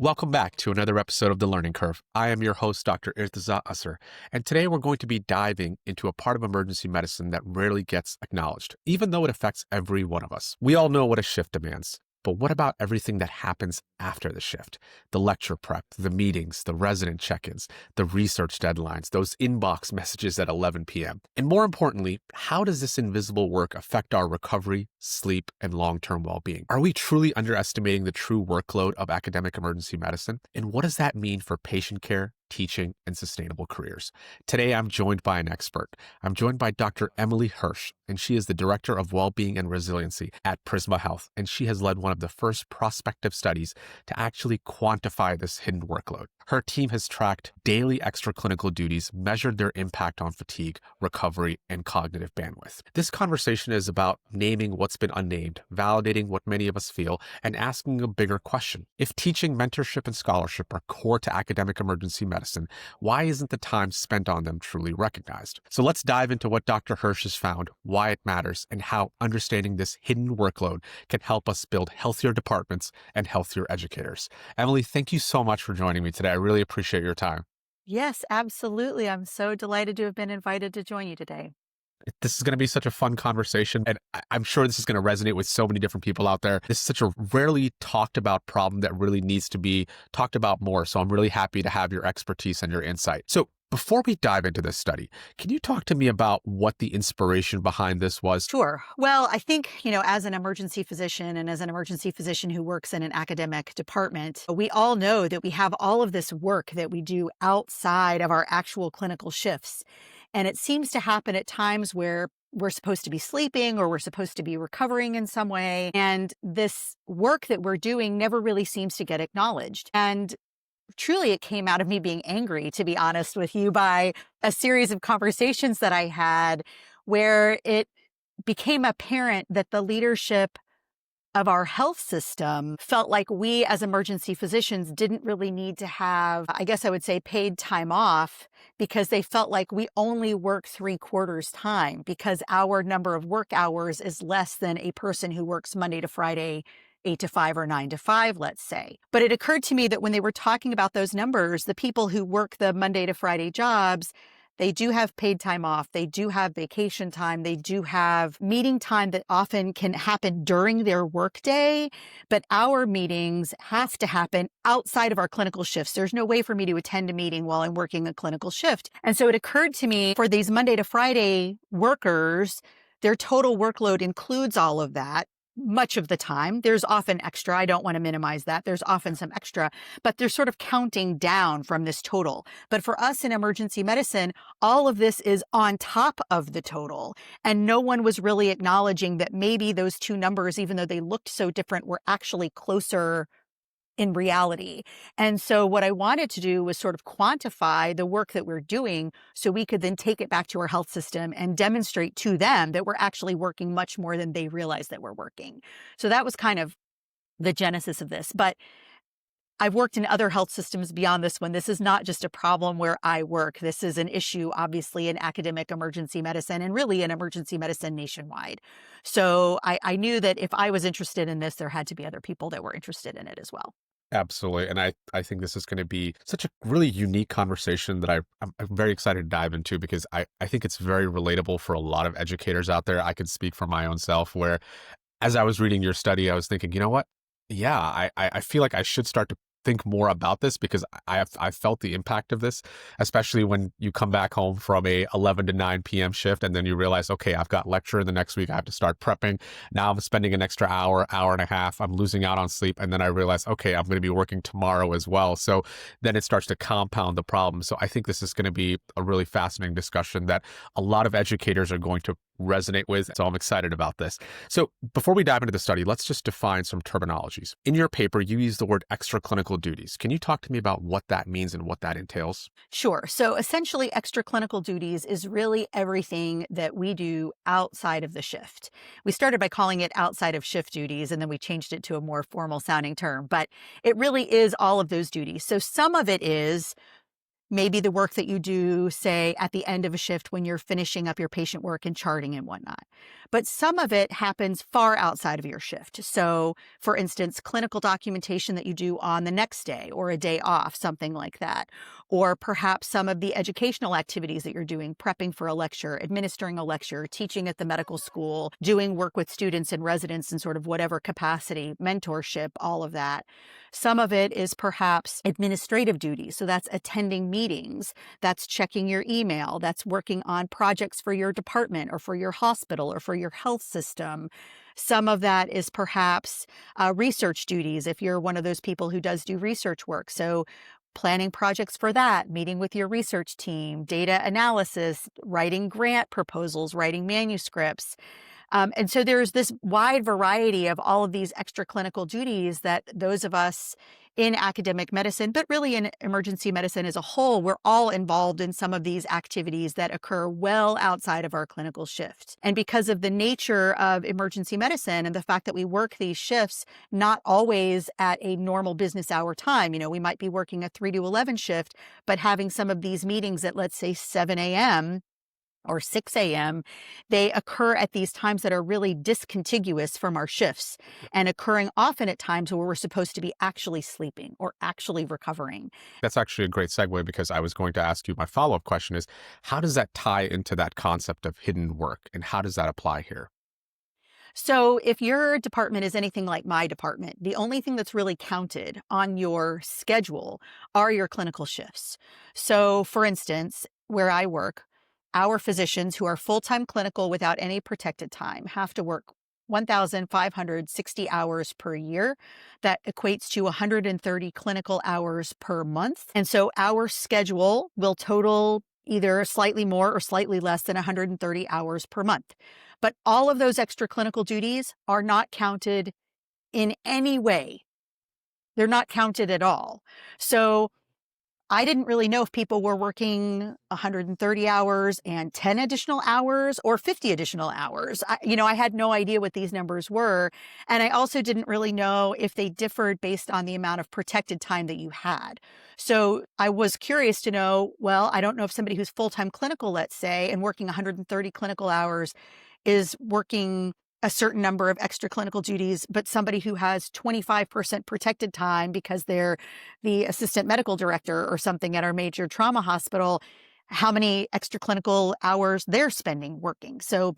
Welcome back to another episode of The Learning Curve. I am your host, Dr. Irtaza Asar, and today we're going to be diving into a part of emergency medicine that rarely gets acknowledged, even though it affects every one of us. We all know what a shift demands, but what about everything that happens after the shift? The lecture prep, the meetings, the resident check-ins, the research deadlines, those inbox messages at 11 p.m. And more importantly, how does this invisible work affect our recovery, sleep, and long-term well-being? Are we truly underestimating the true workload of academic emergency medicine? And what does that mean for patient care, teaching, and sustainable careers? Today, I'm joined by an expert. I'm joined by Dr. Emily Hirsh, and she is the Director of Wellbeing and Resiliency at Prisma Health, and she has led one of the first prospective studies to actually quantify this hidden workload. Her team has tracked daily extraclinical duties, measured their impact on fatigue, recovery, and cognitive bandwidth. This conversation is about naming what's been unnamed, validating what many of us feel, and asking a bigger question. If teaching, mentorship, and scholarship are core to academic emergency medicine, why isn't the time spent on them truly recognized? So let's dive into what Dr. Hirsh has found, why it matters, and how understanding this hidden workload can help us build healthier departments and healthier educators. Emily, thank you so much for joining me today. I really appreciate your time. Yes, absolutely. I'm so delighted to have been invited to join you today. This is going to be such a fun conversation, and I'm sure this is going to resonate with so many different people out there. This is such a rarely talked about problem that really needs to be talked about more. So I'm really happy to have your expertise and your insight. So before we dive into this study, can you talk to me about what the inspiration behind this was? Sure. Well, I think, as an emergency physician and as an emergency physician who works in an academic department, we all know that we have all of this work that we do outside of our actual clinical shifts. And it seems to happen at times where we're supposed to be sleeping or we're supposed to be recovering in some way. And this work that we're doing never really seems to get acknowledged. And truly, it came out of me being angry, to be honest with you, by a series of conversations that I had where it became apparent that the leadership of our health system felt like we as emergency physicians didn't really need to have, I guess I would say, paid time off because they felt like we only work 3/4 time because our number of work hours is less than a person who works Monday to Friday, 8 to 5 or 9 to 5, let's say. But it occurred to me that when they were talking about those numbers, the people who work the Monday to Friday jobs, they do have paid time off. They do have vacation time. They do have meeting time that often can happen during their workday. But our meetings have to happen outside of our clinical shifts. There's no way for me to attend a meeting while I'm working a clinical shift. And so it occurred to me for these Monday to Friday workers, their total workload includes all of that. Much of the time. There's often extra. I don't want to minimize that. There's often some extra, but they're sort of counting down from this total. But for us in emergency medicine, all of this is on top of the total. And no one was really acknowledging that maybe those two numbers, even though they looked so different, were actually closer in reality. And so what I wanted to do was sort of quantify the work that we're doing so we could then take it back to our health system and demonstrate to them that we're actually working much more than they realize that we're working. So that was kind of the genesis of this. But I've worked in other health systems beyond this one. This is not just a problem where I work. This is an issue, obviously, in academic emergency medicine and really in emergency medicine nationwide. So I knew that if I was interested in this, there had to be other people that were interested in it as well. Absolutely. And I think this is going to be such a really unique conversation that I'm very excited to dive into because I think it's very relatable for a lot of educators out there. I can speak for my own self where as I was reading your study, I was thinking, you know what? Yeah, I feel like I should start to think more about this because I felt the impact of this, especially when you come back home from a 11 to 9 p.m. shift and then you realize, okay, I've got lecture the next week. I have to start prepping. Now I'm spending an extra hour and a half. I'm losing out on sleep. And then I realize, okay, I'm going to be working tomorrow as well. So then it starts to compound the problem. So I think this is going to be a really fascinating discussion that a lot of educators are going to resonate with. So I'm excited about this. So before we dive into the study, let's just define some terminologies. In your paper, you use the word extraclinical duties. Can you talk to me about what that means and what that entails? Sure. So essentially, extraclinical duties is really everything that we do outside of the shift. We started by calling it outside of shift duties, and then we changed it to a more formal sounding term, but it really is all of those duties. So some of it is maybe the work that you do, say, at the end of a shift when you're finishing up your patient work and charting and whatnot. But some of it happens far outside of your shift. So, for instance, clinical documentation that you do on the next day or a day off, something like that. Or perhaps some of the educational activities that you're doing, prepping for a lecture, administering a lecture, teaching at the medical school, doing work with students and residents in sort of whatever capacity, mentorship, all of that. Some of it is perhaps administrative duties. So that's attending meetings, that's checking your email, that's working on projects for your department or for your hospital or for your health system. Some of that is perhaps research duties if you're one of those people who does do research work. So planning projects for that, meeting with your research team, data analysis, writing grant proposals, writing manuscripts. And so there's this wide variety of all of these extra clinical duties that those of us in academic medicine, but really in emergency medicine as a whole, we're all involved in some of these activities that occur well outside of our clinical shift. And because of the nature of emergency medicine and the fact that we work these shifts not always at a normal business hour time, we might be working a 3 to 11 shift, but having some of these meetings at, let's say, 7 a.m. or 6 a.m., they occur at these times that are really discontiguous from our shifts and occurring often at times where we're supposed to be actually sleeping or actually recovering. That's actually a great segue because I was going to ask you my follow-up question is, how does that tie into that concept of hidden work and how does that apply here? So if your department is anything like my department, the only thing that's really counted on your schedule are your clinical shifts. So for instance, where I work, our physicians who are full-time clinical without any protected time have to work 1,560 hours per year. That equates to 130 clinical hours per month. And so our schedule will total either slightly more or slightly less than 130 hours per month. But all of those extra clinical duties are not counted in any way. They're not counted at all. So I didn't really know if people were working 130 hours and 10 additional hours or 50 additional hours. I had no idea what these numbers were. And I also didn't really know if they differed based on the amount of protected time that you had. So I was curious to know, well, I don't know if somebody who's full-time clinical, let's say, and working 130 clinical hours is working a certain number of extra clinical duties, but somebody who has 25% protected time because they're the assistant medical director or something at our major trauma hospital, how many extra clinical hours they're spending working. So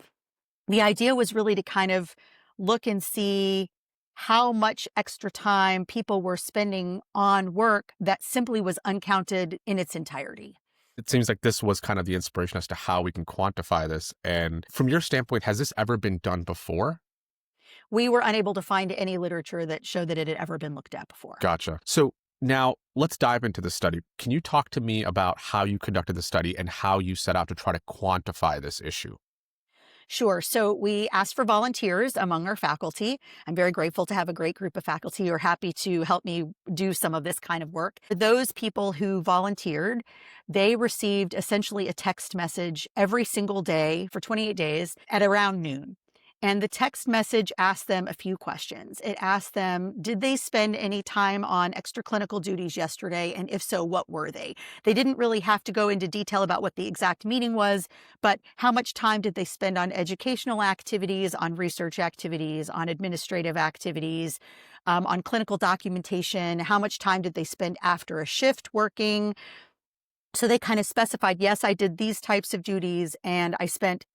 the idea was really to kind of look and see how much extra time people were spending on work that simply was uncounted in its entirety. It seems like this was kind of the inspiration as to how we can quantify this. And from your standpoint, has this ever been done before? We were unable to find any literature that showed that it had ever been looked at before. Gotcha. So now let's dive into the study. Can you talk to me about how you conducted the study and how you set out to try to quantify this issue? Sure. So we asked for volunteers among our faculty. I'm very grateful to have a great group of faculty who are happy to help me do some of this kind of work. Those people who volunteered, they received essentially a text message every single day for 28 days at around noon. And the text message asked them a few questions. It asked them, did they spend any time on extra clinical duties yesterday? And if so, what were they? They didn't really have to go into detail about what the exact meeting was, but how much time did they spend on educational activities, on research activities, on administrative activities, on clinical documentation? How much time did they spend after a shift working? So they kind of specified, yes, I did these types of duties and I spent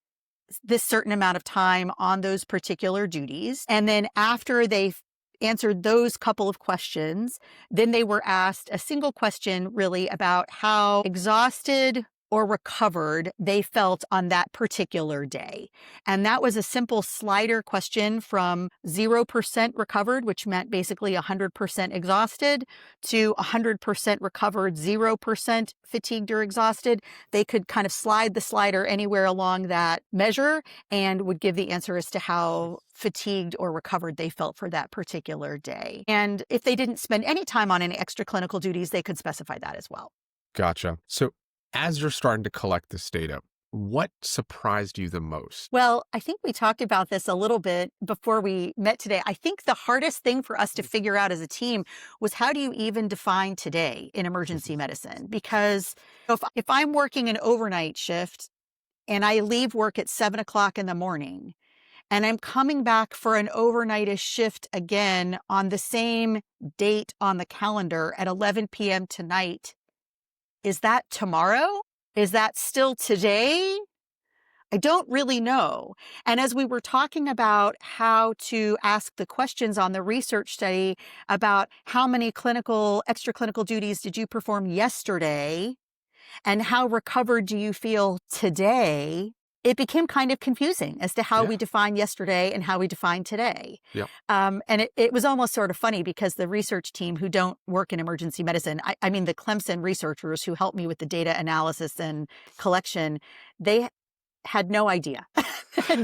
this certain amount of time on those particular duties. And then after they answered those couple of questions, then they were asked a single question really about how exhausted or recovered they felt on that particular day. And that was a simple slider question from 0% recovered, which meant basically 100% exhausted, to 100% recovered, 0% fatigued or exhausted. They could kind of slide the slider anywhere along that measure and would give the answer as to how fatigued or recovered they felt for that particular day. And if they didn't spend any time on any extra clinical duties, they could specify that as well. Gotcha. So as you're starting to collect this data, what surprised you the most? Well, I think we talked about this a little bit before we met today. I think the hardest thing for us to figure out as a team was how do you even define today in emergency medicine? Because if I'm working an overnight shift and I leave work at 7 o'clock in the morning and I'm coming back for an overnightish shift again on the same date on the calendar at 11 p.m. tonight, is that tomorrow? Is that still today? I don't really know. And as we were talking about how to ask the questions on the research study about how many extra clinical duties did you perform yesterday and how recovered do you feel today, it became kind of confusing as to how Yeah. we define yesterday and how we define today. Yep. And it was almost sort of funny because the research team who don't work in emergency medicine, I mean, the Clemson researchers who helped me with the data analysis and collection, they had no idea.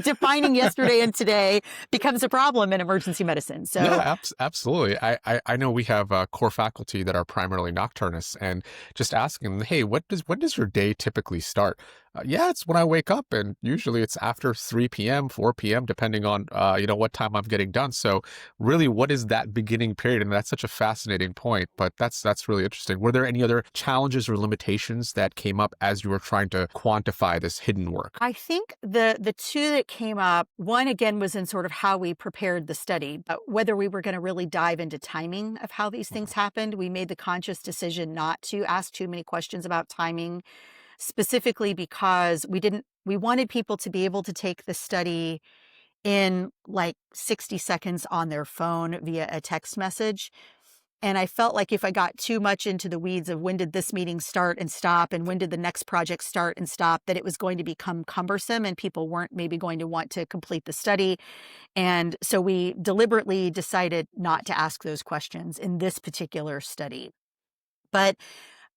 Defining yesterday and today becomes a problem in emergency medicine. Yeah, So absolutely. I know we have core faculty that are primarily nocturnists, and just asking them, hey, when does your day typically start? Yeah, it's when I wake up, and usually it's after 3 p.m., 4 p.m., depending on what time I'm getting done. So really, what is that beginning period? And that's such a fascinating point. But that's really interesting. Were there any other challenges or limitations that came up as you were trying to quantify this hidden work? I think the two that came up, one again was in sort of how we prepared the study, but whether we were going to really dive into timing of how these things happened, we made the conscious decision not to ask too many questions about timing, specifically because we wanted people to be able to take the study in like 60 seconds on their phone via a text message. And I felt like if I got too much into the weeds of when did this meeting start and stop and when did the next project start and stop, that it was going to become cumbersome and people weren't maybe going to want to complete the study. And so we deliberately decided not to ask those questions in this particular study. But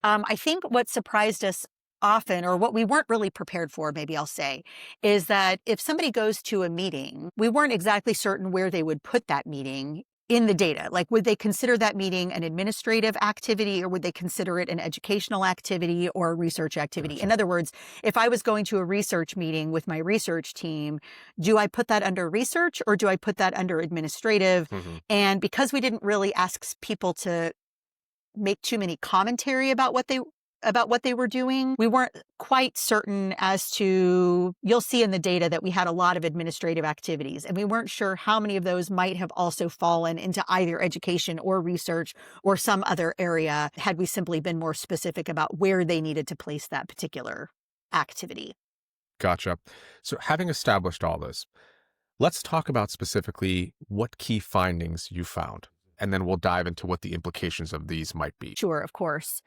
I think what surprised us often, or what we weren't really prepared for, maybe I'll say, is that if somebody goes to a meeting, we weren't exactly certain where they would put that meeting in the data. Like, would they consider that meeting an administrative activity or would they consider it an educational activity or a research activity? In Gotcha. other words, if I was going to a research meeting with my research team, do I put that under research or do I put that under administrative? Hmm. And because we didn't really ask people to make too many commentary about what they were doing, we weren't quite certain as to, you'll see in the data that we had a lot of administrative activities, and we weren't sure how many of those might have also fallen into either education or research or some other area had we simply been more specific about where they needed to place that particular activity. Gotcha. So having established all this, let's talk about specifically what key findings you found, and then we'll dive into what the implications of these might be. Sure, of course.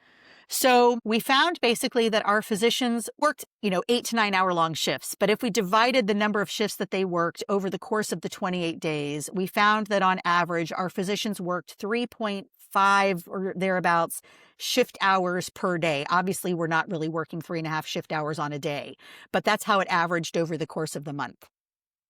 So we found basically that our physicians worked, 8 to 9 hour long shifts. But if we divided the number of shifts that they worked over the course of the 28 days, we found that on average, our physicians worked 3.5 or thereabouts shift hours per day. Obviously, we're not really working 3.5 shift hours on a day, but that's how it averaged over the course of the month.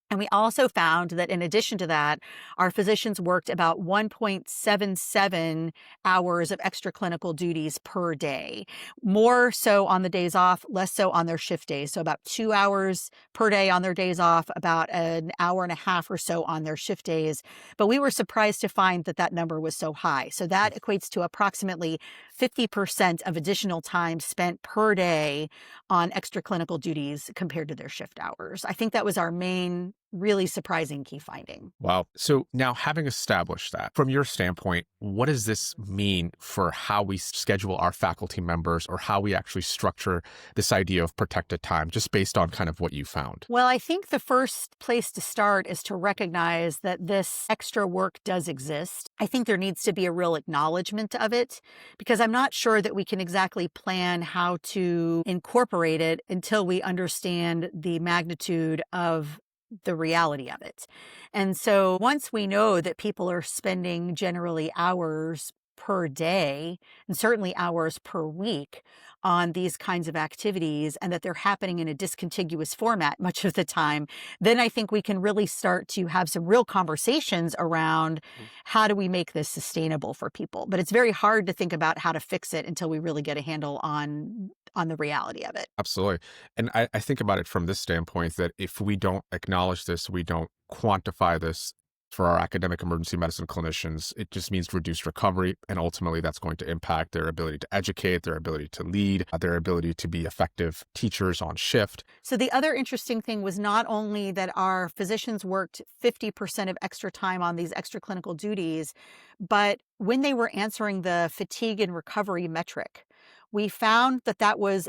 And we also found that in addition to that, our physicians worked about 1.77 hours of extra clinical duties per day, more so on the days off, less so on their shift days. So about 2 hours per day on their days off, about an hour and a half or so on their shift days. But we were surprised to find that that number was so high. So that equates to approximately 50% of additional time spent per day on extra clinical duties compared to their shift hours. I think that was our main really surprising key finding. Wow. So now, having established that, from your standpoint, what does this mean for how we schedule our faculty members or how we actually structure this idea of protected time, just based on kind of what you found? Well, I think the first place to start is to recognize that this extra work does exist. I think there needs to be a real acknowledgement of it because I'm not sure that we can exactly plan how to incorporate it until we understand the magnitude of the reality of it. And so once we know that people are spending generally hours per day, and certainly hours per week on these kinds of activities, and that they're happening in a discontiguous format much of the time, then I think we can really start to have some real conversations around Mm. how do we make this sustainable for people. But it's very hard to think about how to fix it until we really get a handle on the reality of it. Absolutely. And I think about it from this standpoint that if we don't acknowledge this, we don't quantify this for our academic emergency medicine clinicians, it just means reduced recovery. And ultimately, that's going to impact their ability to educate, their ability to lead, their ability to be effective teachers on shift. So the other interesting thing was not only that our physicians worked 50% of extra time on these extra clinical duties, but when they were answering the fatigue and recovery metric, we found that that was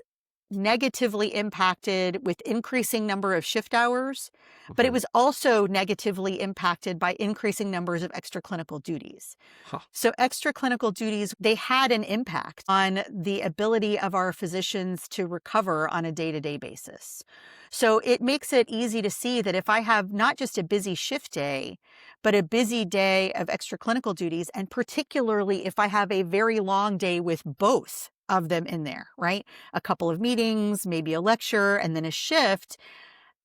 negatively impacted with increasing number of shift hours, but it Mhm. was also negatively impacted by increasing numbers of extra clinical duties. Huh. So extra clinical duties, they had an impact on the ability of our physicians to recover on a day-to-day basis. So it makes it easy to see that if I have not just a busy shift day, but a busy day of extra clinical duties, and particularly if I have a very long day with both of them in there, right? A couple of meetings, maybe a lecture, and then a shift,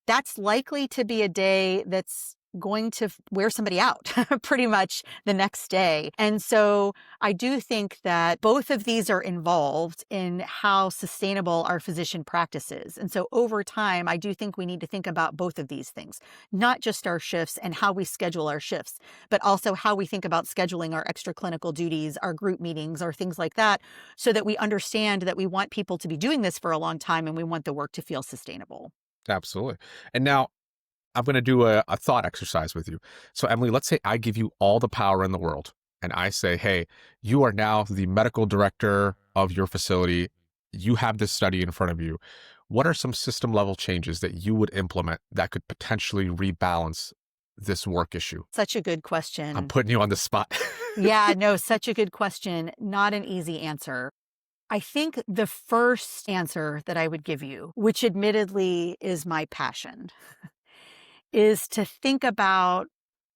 that's likely to be a day that's going to wear somebody out pretty much the next day. And so I do think that both of these are involved in how sustainable our physician practice is. And so over time, I do think we need to think about both of these things, not just our shifts and how we schedule our shifts, but also how we think about scheduling our extra clinical duties, our group meetings, or things like that, so that we understand that we want people to be doing this for a long time and we want the work to feel sustainable. Absolutely. And now I'm going to do a thought exercise with you. So, Emily, let's say I give you all the power in the world and I say, hey, you are now the medical director of your facility. You have this study in front of you. What are some system level changes that you would implement that could potentially rebalance this work issue? Such a good I'm question. putting you on the spot. Yeah, no, such a good question. Not an easy answer. I think the first answer that I would give you, which admittedly is my passion, is to think about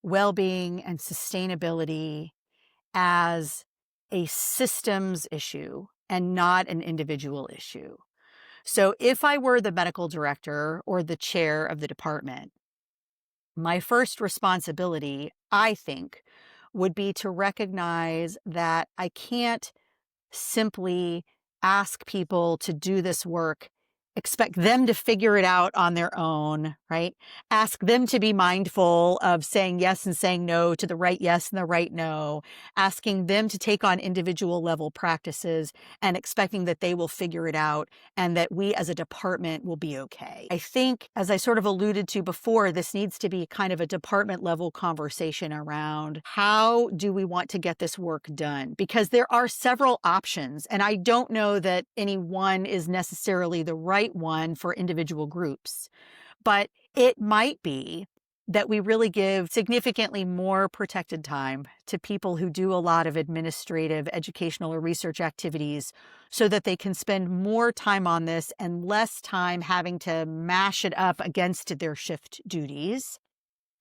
well being and sustainability as a systems issue and not an individual issue. So if I were the medical director or the chair of the department, my first responsibility, I think, would be to recognize that I can't simply ask people to do this work, expect them to figure it out on their own, right? Ask them to be mindful of saying yes and saying no to the right yes and the right no, asking them to take on individual level practices and expecting that they will figure it out and that we as a department will be okay. I think, as I sort of alluded to before, this needs to be kind of a department level conversation around how do we want to get this work done? Because there are several options, and I don't know that any one is necessarily the right one for individual groups, but it might be that we really give significantly more protected time to people who do a lot of administrative, educational, or research activities so that they can spend more time on this and less time having to mash it up against their shift duties.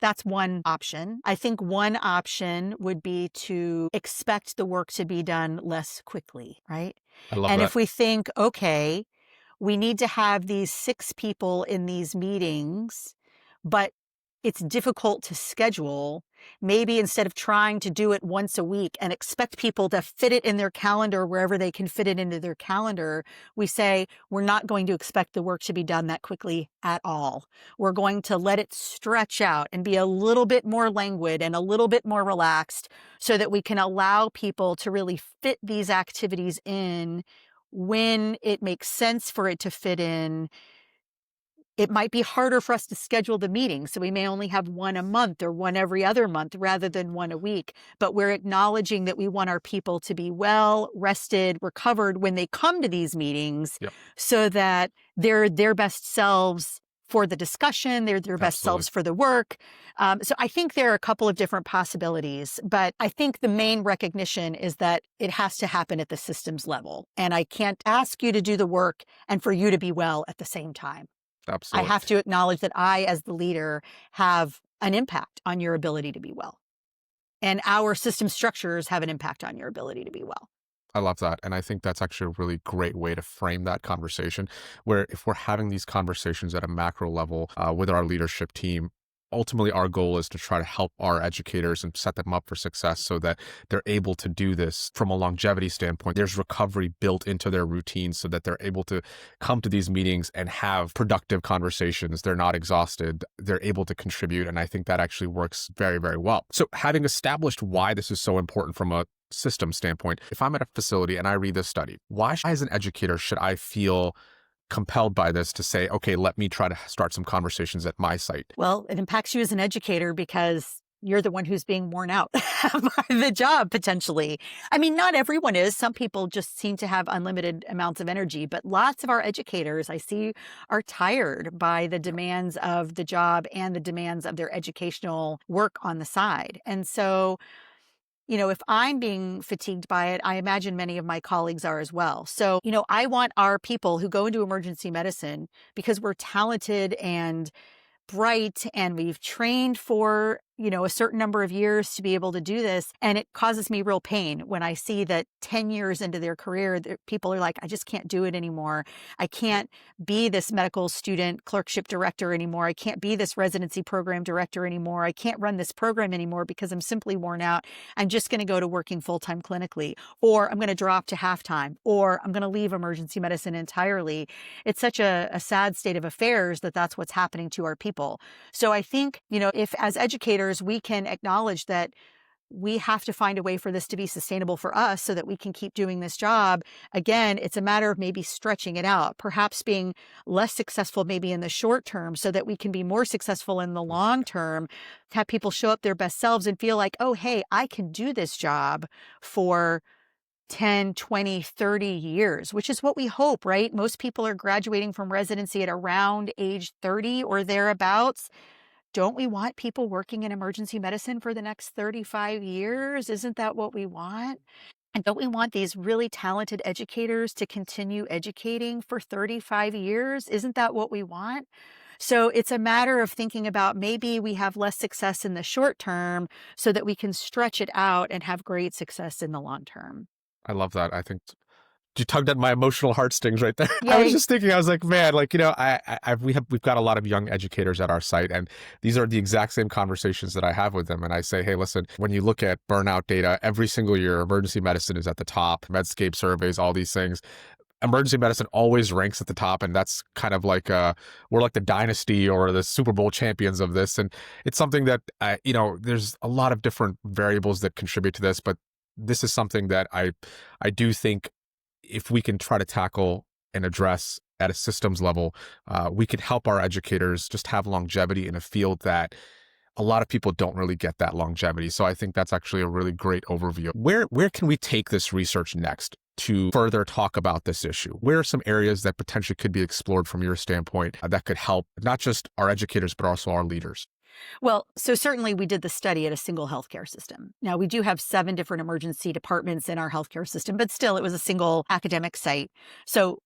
That's one option. I think one option would be to expect the work to be done less quickly, right? I love And that. if we think, okay, we need to have these 6 people in these meetings, but it's difficult to schedule. Maybe instead of trying to do it once a week and expect people to fit it in their calendar wherever they can fit it into their calendar, we say, we're not going to expect the work to be done that quickly at all. We're going to let it stretch out and be a little bit more languid and a little bit more relaxed so that we can allow people to really fit these activities in when it makes sense for it to fit in. It might be harder for us to schedule the meeting, so we may only have one a month or one every other month rather than one a week. But we're acknowledging that we want our people to be well, rested, recovered when they come to these meetings Yep. so that they're their best selves for the discussion, they're their best Absolutely. selves for the work. So I think there are a couple of different possibilities, but I think the main recognition is that it has to happen at the systems level. And I can't ask you to do the work and for you to be well at the same time. I Absolutely. have to acknowledge that I, as the leader, have an impact on your ability to be well. And our system structures have an impact on your ability to be well. I love that. And I think that's actually a really great way to frame that conversation. Where if we're having these conversations at a macro level with our leadership team, ultimately our goal is to try to help our educators and set them up for success so that they're able to do this from a longevity standpoint. There's recovery built into their routines so that they're able to come to these meetings and have productive conversations. They're not exhausted. They're able to contribute. And I think that actually works very, very well. So having established why this is so important from a system standpoint, if I'm at a facility and I read this study, why as an educator should I feel compelled by this to say, okay, let me try to start some conversations at my site? Well, it impacts you as an educator because you're the one who's being worn out by the job potentially. I mean, not everyone is. Some people just seem to have unlimited amounts of energy, but lots of our educators I see are tired by the demands of the job and the demands of their educational work on the side. And so, if I'm being fatigued by it, I imagine many of my colleagues are as well. So, I want our people who go into emergency medicine because we're talented and bright and we've trained for, a certain number of years to be able to do this. And it causes me real pain when I see that 10 years into their career, people are like, I just can't do it anymore. I can't be this medical student clerkship director anymore. I can't be this residency program director anymore. I can't run this program anymore because I'm simply worn out. I'm just going to go to working full-time clinically, or I'm going to drop to half-time, or I'm going to leave emergency medicine entirely. It's such a sad state of affairs that that's what's happening to our people. So I think, if as educators, we can acknowledge that we have to find a way for this to be sustainable for us so that we can keep doing this job. Again, it's a matter of maybe stretching it out, perhaps being less successful maybe in the short term so that we can be more successful in the long term, have people show up their best selves and feel like, oh, hey, I can do this job for 10, 20, 30 years, which is what we hope, right? Most people are graduating from residency at around age 30 or thereabouts. Don't we want people working in emergency medicine for the next 35 years? Isn't that what we want? And don't we want these really talented educators to continue educating for 35 years? Isn't that what we want? So it's a matter of thinking about maybe we have less success in the short term so that we can stretch it out and have great success in the long term. I love that. I think you tugged at my emotional heartstrings right there. I was Yay. just thinking, I was like, man, like, we've got a lot of young educators at our site, and these are the exact same conversations that I have with them. And I say, hey, listen, when you look at burnout data, every single year, emergency medicine is at the top, Medscape surveys, all these things. Emergency medicine always ranks at the top, and that's kind of like we're like the dynasty or the Super Bowl champions of this. And it's something that there's a lot of different variables that contribute to this, but this is something that I do think if we can try to tackle and address at a systems level, we can help our educators just have longevity in a field that a lot of people don't really get that longevity. So I think that's actually a really great overview. Where can we take this research next to further talk about this issue? Where are some areas that potentially could be explored from your standpoint that could help not just our educators, but also our leaders? Well, so certainly we did the study at a single healthcare system. Now, we do have 7 different emergency departments in our healthcare system, but still, it was a single academic site. So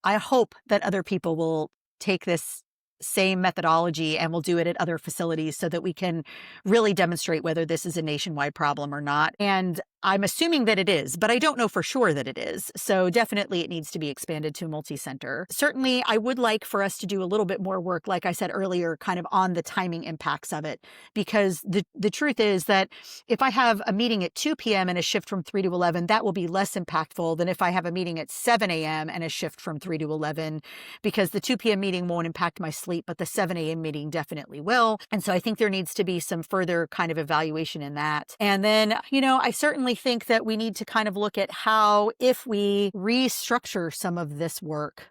I hope that other people will take this same methodology and we'll do it at other facilities so that we can really demonstrate whether this is a nationwide problem or not. And I'm assuming that it is, but I don't know for sure that it is. So definitely it needs to be expanded to multi-center. Certainly, I would like for us to do a little bit more work, like I said earlier, kind of on the timing impacts of it. Because the truth is that if I have a meeting at 2 p.m. and a shift from 3 to 11, that will be less impactful than if I have a meeting at 7 a.m. and a shift from 3 to 11, because the 2 p.m. meeting won't impact my sleep, but the 7 a.m. meeting definitely will. And so I think there needs to be some further kind of evaluation in that. And then, I certainly think that we need to kind of look at how, if we restructure some of this work,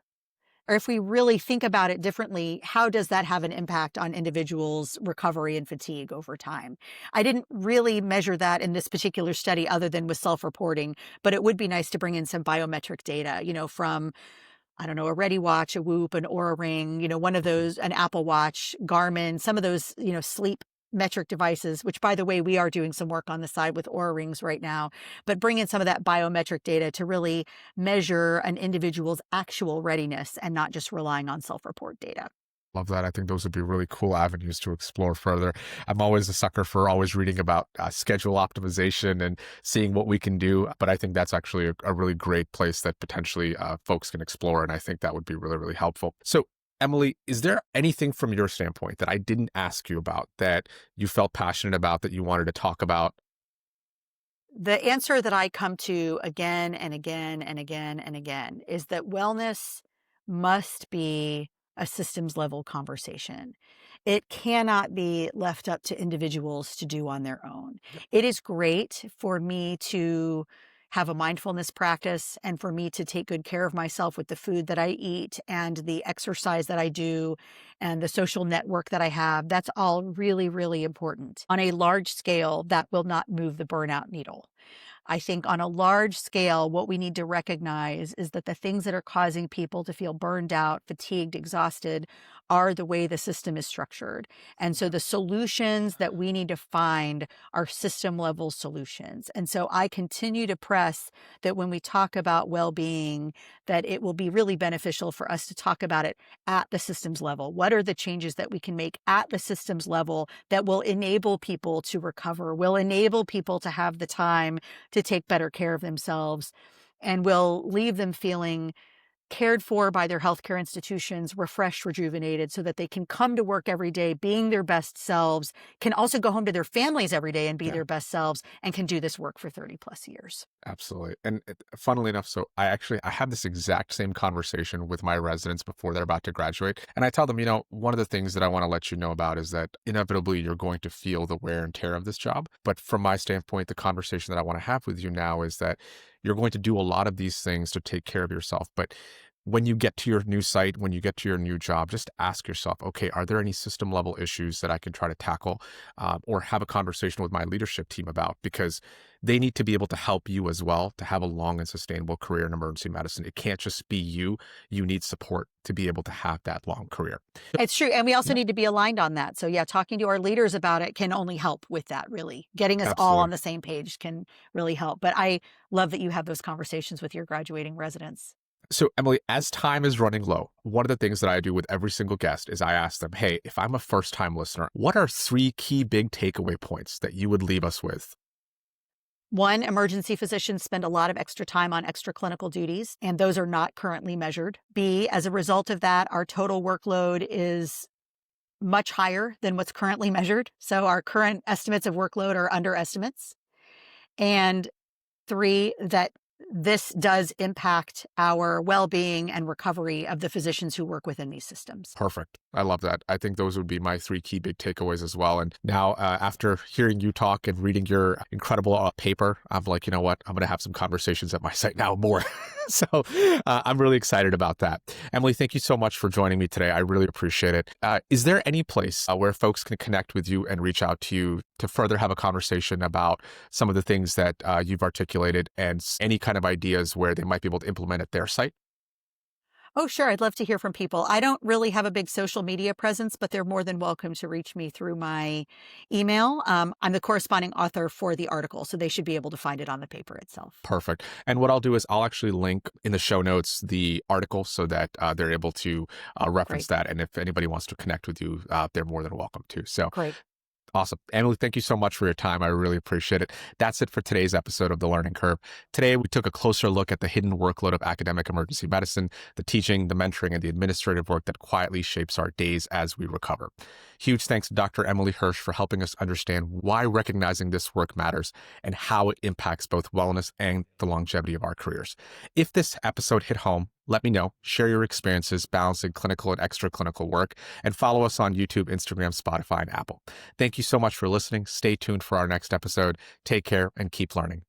or if we really think about it differently, how does that have an impact on individuals' recovery and fatigue over time? I didn't really measure that in this particular study other than with self-reporting, but it would be nice to bring in some biometric data, from I don't know, a Ready Watch, a Whoop, an Oura Ring, one of those, an Apple Watch, Garmin, some of those, sleep metric devices, which by the way, we are doing some work on the side with Oura Rings right now, but bring in some of that biometric data to really measure an individual's actual readiness and not just relying on self-report data. Love that. I think those would be really cool avenues to explore further. I'm always a sucker for always reading about schedule optimization and seeing what we can do. But I think that's actually a really great place that potentially folks can explore. And I think that would be really, really helpful. So, Emily, is there anything from your standpoint that I didn't ask you about that you felt passionate about that you wanted to talk about? The answer that I come to again and again and again and again is that wellness must be a systems level conversation. It cannot be left up to individuals to do on their own. It is great for me to have a mindfulness practice and for me to take good care of myself with the food that I eat and the exercise that I do and the social network that I have. That's all really, really important. On a large scale, that will not move the burnout needle. I think on a large scale, what we need to recognize is that the things that are causing people to feel burned out, fatigued, exhausted are the way the system is structured. And so the solutions that we need to find are system level solutions. And so I continue to press that when we talk about well-being, that it will be really beneficial for us to talk about it at the systems level. What are the changes that we can make at the systems level that will enable people to recover, will enable people to have the time to take better care of themselves, and will leave them feeling cared for by their healthcare institutions, refreshed, rejuvenated, so that they can come to work every day being their best selves, can also go home to their families every day and be Yeah. their best selves, and can do this work for 30 plus years. Absolutely. And funnily enough, so I had this exact same conversation with my residents before they're about to graduate. And I tell them, one of the things that I want to let you know about is that inevitably you're going to feel the wear and tear of this job. But from my standpoint, the conversation that I want to have with you now is that you're going to do a lot of these things to take care of yourself. But when you get to your new site, when you get to your new job, just ask yourself, okay, are there any system level issues that I can try to tackle or have a conversation with my leadership team about? Because they need to be able to help you as well to have a long and sustainable career in emergency medicine. It can't just be you. You need support to be able to have that long career. It's true. And we also Yeah, need to be aligned on that. So, yeah, talking to our leaders about it can only help with that, really. Getting us all on absolutely. the same page can really help. But I love that you have those conversations with your graduating residents. So, Emily, as time is running low, one of the things that I do with every single guest is I ask them, hey, if I'm a first time listener, what are three key big takeaway points that you would leave us with? One, emergency physicians spend a lot of extra time on extra clinical duties, and those are not currently measured. B, as a result of that, our total workload is much higher than what's currently measured. So our current estimates of workload are underestimates. And three, that this does impact our well-being and recovery of the physicians who work within these systems. Perfect. I love that. I think those would be my three key big takeaways as well. And now, after hearing you talk and reading your incredible paper, I'm like, you know what? I'm going to have some conversations at my site now more. So I'm really excited about that. Emily, thank you so much for joining me today. I really appreciate it. Is there any place where folks can connect with you and reach out to you to further have a conversation about some of the things that you've articulated and any kind of ideas where they might be able to implement at their site? Oh, sure. I'd love to hear from people. I don't really have a big social media presence, but they're more than welcome to reach me through my email. I'm the corresponding author for the article, so they should be able to find it on the paper itself. Perfect. And what I'll do is I'll actually link in the show notes the article so that they're able to reference Great. that. And if anybody wants to connect with you, they're more than welcome to. So Great. awesome. Emily, thank you so much for your time. I really appreciate it. That's it for today's episode of The Learning Curve. Today, we took a closer look at the hidden workload of academic emergency medicine, the teaching, the mentoring, and the administrative work that quietly shapes our days as we recover. Huge thanks to Dr. Emily Hirsh for helping us understand why recognizing this work matters and how it impacts both wellness and the longevity of our careers. If this episode hit home, let me know. Share your experiences balancing clinical and extra clinical work, and follow us on YouTube, Instagram, Spotify, and Apple. Thank you so much for listening. Stay tuned for our next episode. Take care and keep learning.